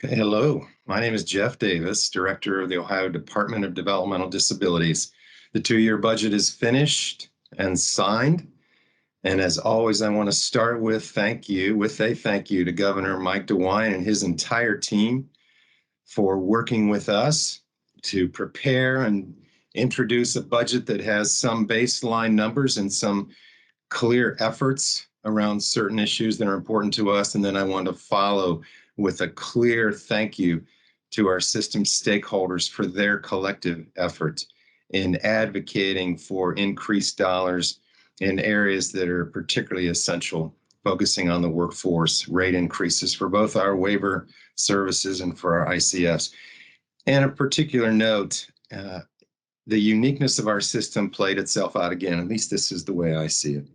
Okay, hello, my name is Jeff Davis, Director of the Ohio Department of Developmental Disabilities. The two-year budget is finished and signed. And as always, I want to start with a thank you to Governor Mike DeWine and his entire team for working with us to prepare and introduce a budget that has some baseline numbers and some clear efforts around certain issues that are important to us. And then I want to follow with a clear thank you to our system stakeholders for their collective effort in advocating for increased dollars in areas that are particularly essential, focusing on the workforce, rate increases for both our waiver services and for our ICFs. And a particular note, the uniqueness of our system played itself out again. At least this is the way I see it.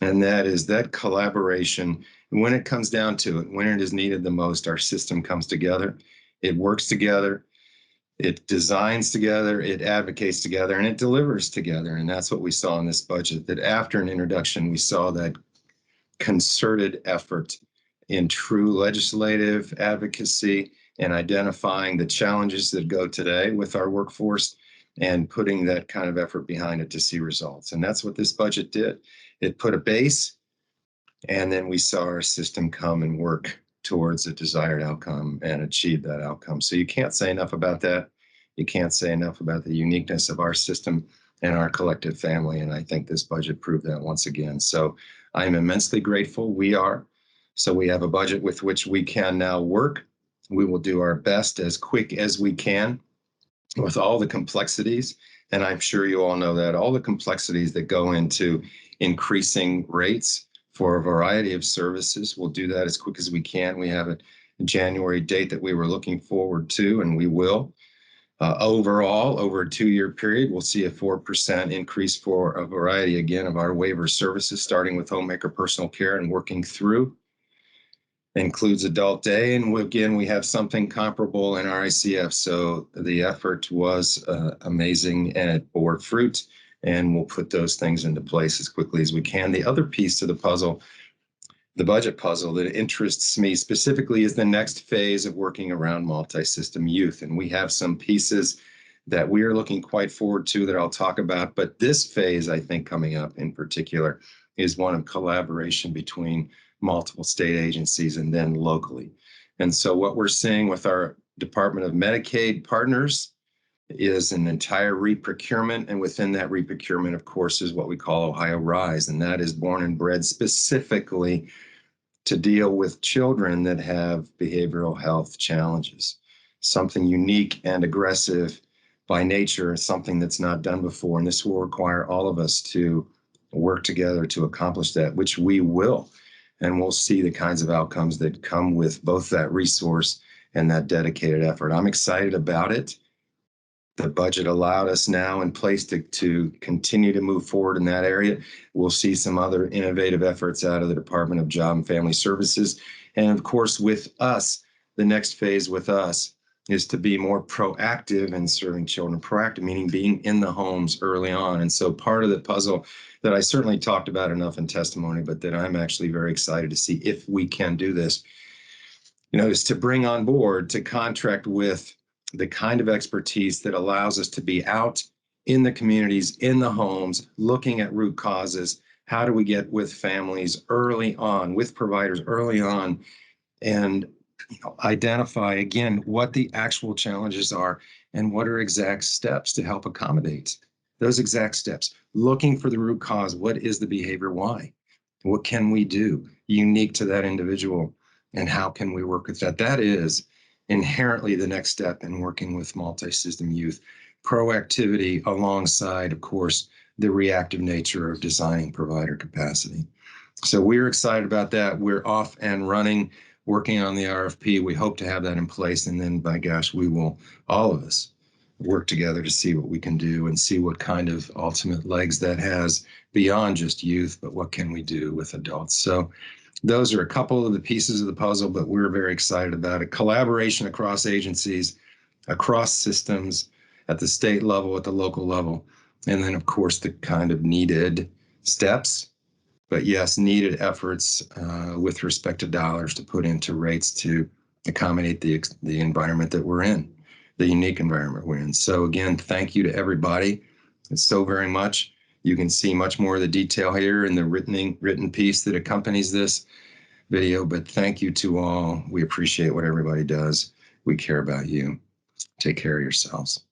And that is that collaboration. When it comes down to it, when it is needed the most, our system comes together. It works together. It designs together. It advocates together, and it delivers together. And that's what we saw in this budget, that after an introduction, we saw that concerted effort in true legislative advocacy and identifying the challenges that go today with our workforce and putting that kind of effort behind it to see results. And that's what this budget did. It put a base, and then we saw our system come and work towards a desired outcome and achieve that outcome. So you can't say enough about that. You can't say enough about the uniqueness of our system and our collective family. And I think this budget proved that once again. So I'm immensely grateful. We are. So we have a budget with which we can now work. We will do our best as quick as we can with all the complexities. And I'm sure you all know that all the complexities that go into increasing rates for a variety of services. We'll do that as quick as we can. We have a January date that we were looking forward to, and we will. Overall, over a 2-year period, we'll see a 4% increase for a variety, again, of our waiver services, starting with homemaker personal care and working through. Includes adult day, and again, we have something comparable in our ICF. So the effort was amazing, and it bore fruit, and we'll put those things into place as quickly as we can. The other piece to the puzzle, the budget puzzle that interests me specifically, is the next phase of working around multi-system youth. And we have some pieces that we are looking quite forward to that I'll talk about. But this phase, I think, coming up in particular, is one of collaboration between multiple state agencies and then locally. And so what we're seeing with our Department of Medicaid partners is an entire reprocurement. And within that reprocurement, of course, is what we call Ohio Rise. And that is born and bred specifically to deal with children that have behavioral health challenges, something unique and aggressive by nature, something that's not done before. And this will require all of us to work together to accomplish that, which we will. And we'll see the kinds of outcomes that come with both that resource and that dedicated effort. I'm excited about it. The budget allowed us now in place to continue to move forward in that area. We'll see some other innovative efforts out of the Department of Job and Family Services. And of course, with us, the next phase with us is to be more proactive in serving children. Proactive meaning being in the homes early on. And so part of the puzzle that I certainly talked about enough in testimony, but that I'm actually very excited to see if we can do this, is to bring on board, to contract with the kind of expertise that allows us to be out in the communities, in the homes, looking at root causes. How do we get with families early on, with providers early on, and identify, again, what the actual challenges are and what are exact steps to help accommodate those exact steps. Looking for the root cause. What is the behavior? Why? What can we do unique to that individual? And how can we work with that? That is inherently the next step in working with multi-system youth. Proactivity alongside, of course, the reactive nature of designing provider capacity. So we're excited about that. We're off and running, working on the RFP. We hope to have that in place. And then, by gosh, we will, all of us, work together to see what we can do and see what kind of ultimate legs that has beyond just youth, but what can we do with adults. So those are a couple of the pieces of the puzzle, but we're very excited about it. Collaboration across agencies, across systems, at the state level, at the local level, and then, of course, the kind of needed steps, but yes, needed efforts with respect to dollars to put into rates to accommodate the environment that we're in, the unique environment we're in. So again, thank you to everybody. It's so very much. You can see much more of the detail here in the written piece that accompanies this video, but thank you to all. We appreciate what everybody does. We care about you. Take care of yourselves.